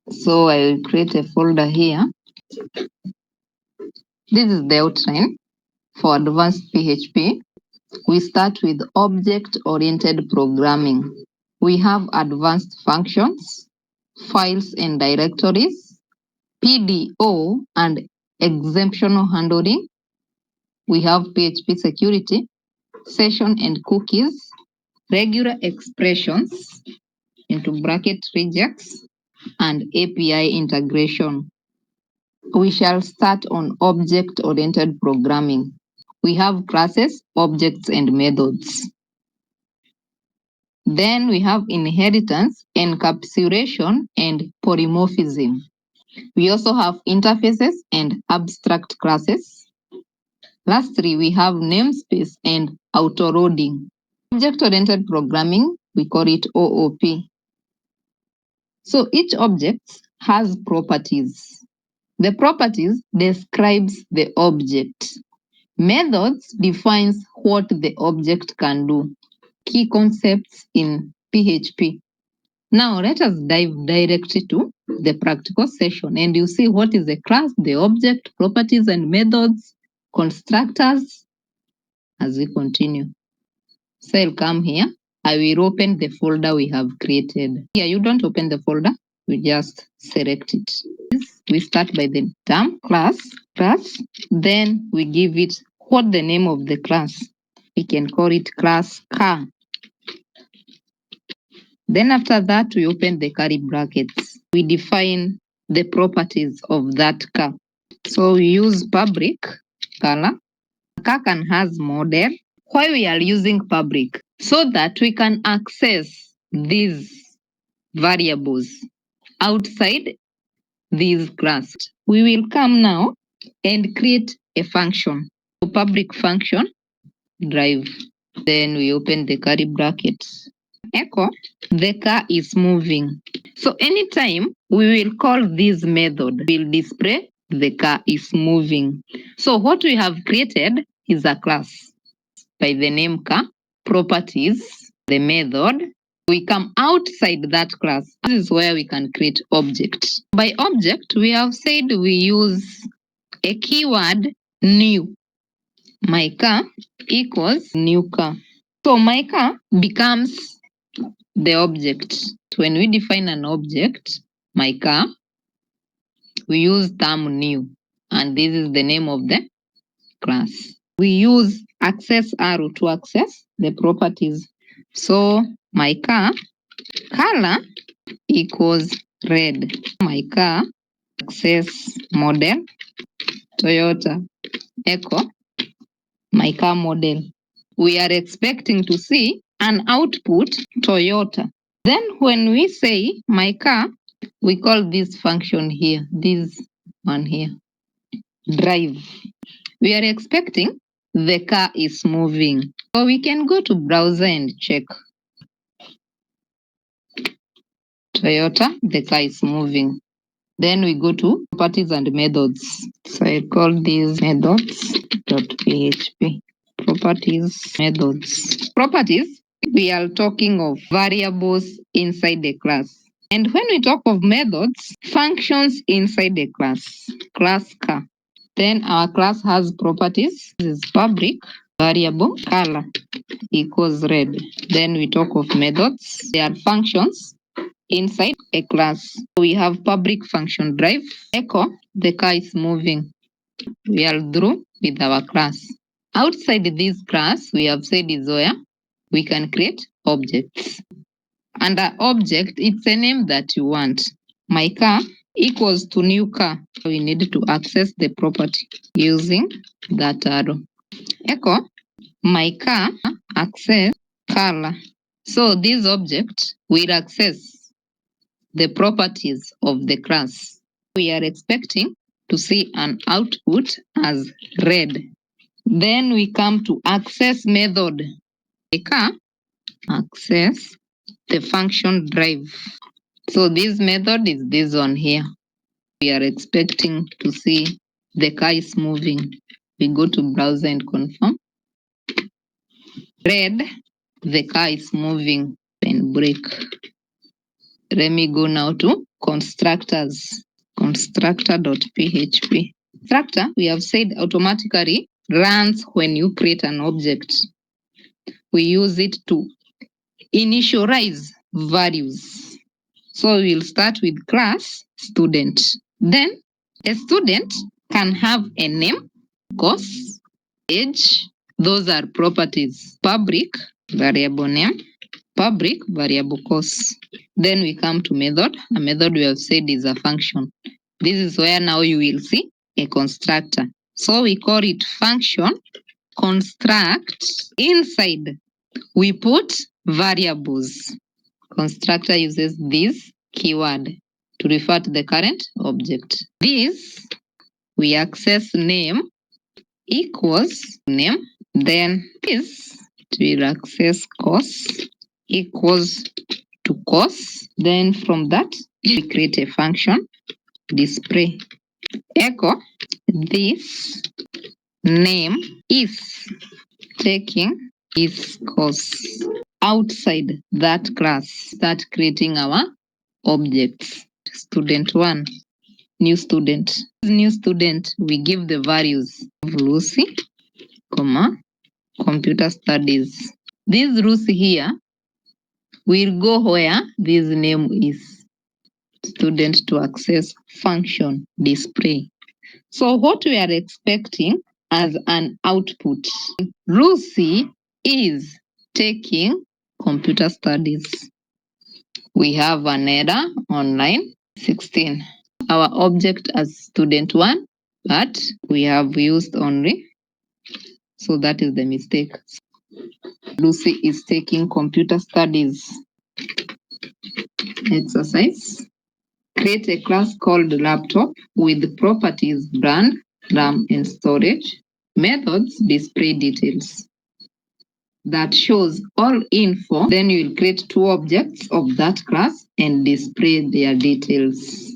So I will create a folder here. This is the outline for advanced PHP. We start with object-oriented programming. We have advanced functions, files and directories, PDO and exemption handling. We have PHP security, session and cookies, regular expressions, into bracket regex, and API integration. We shall start on object-oriented programming. We have classes, objects, and methods. Then we have inheritance, encapsulation, and polymorphism. We also have interfaces and abstract classes. Lastly, we have namespace and auto-loading. Object-oriented programming, we call it OOP. So each object has properties. The properties describes the object. Methods defines what the object can do. Key concepts in PHP. Now let us dive directly to the practical session and you see what is a class, the object, properties and methods, constructors as we continue. So I'll come here. I will open the folder we have created. Here you don't open the folder, we just select it. We start by the term class, then we give it what the name of the class. We can call it class car. Then after that, we open the curly brackets. We define the properties of that car. So we use public color. Car can has model. Why we are using public? So that we can access these variables outside this class. We will come now and create a function. So public function drive. Then we open the curly brackets. Echo, the car is moving. So anytime we will call this method, will display the car is moving. So what we have created is a class by the name car, properties, the method. We come outside that class. This is where we can create objects. By object, we have said we use a keyword new. My car equals new car. So my car becomes the object. When we define an object, my car, we use term new, and this is the name of the class. We use access arrow to access the properties. So my car color equals red. My car access model Toyota Echo. My car model. We are expecting to see an output Toyota. Then when we say my car, we call this function here, this one here, drive. We are expecting the car is moving. So we can go to browser and check. Toyota, the car is moving. Then we go to properties and methods. So I call these methods.php. Properties, methods. Properties, we are talking of variables inside the class. And when we talk of methods, functions inside the class. Class car. Then our class has properties. This is public, variable, color equals red. Then we talk of methods. They are functions inside a class. We have public function drive. Echo, the car is moving. We are through with our class. Outside this class, we have said is where we can create objects. Under object, it's a name that you want. My car equals to new car. We need to access the property using that arrow. Echo, my car access color. So this object will access the properties of the class. We are expecting to see an output as red. Then we come to access method. The car access the function drive. So this method is this one here. We are expecting to see the car is moving. We go to browser and confirm. Red, the car is moving and break. Let me go now to constructors, constructor.php. Constructor, we have said, automatically runs when you create an object. We use it to initialize values. So we'll start with class student. Then a student can have a name, course, age. Those are properties. Public, variable name. Public, variable course. Then we come to method. A method we have said is a function. This is where now you will see a constructor. So we call it function construct. Inside, we put variables. Constructor uses this keyword to refer to the current object. This, we access name equals name. Then this, will access course equals to course. Then from that, we create a function display echo this name is taking is course. Outside that class, start creating our objects. Student 1, new student. New student, we give the values of Lucy, comma, computer studies. This Lucy here will go where this name is. Student to access function display. So what we are expecting as an output, Lucy is taking computer studies. We have an error on line 16. Our object as student 1, but we have used only. So that is the mistake. Lucy is taking computer studies. Exercise. Create a class called laptop with properties brand, RAM, and storage. Methods display details. That shows all info. Then you will create 2 objects of that class and display their details.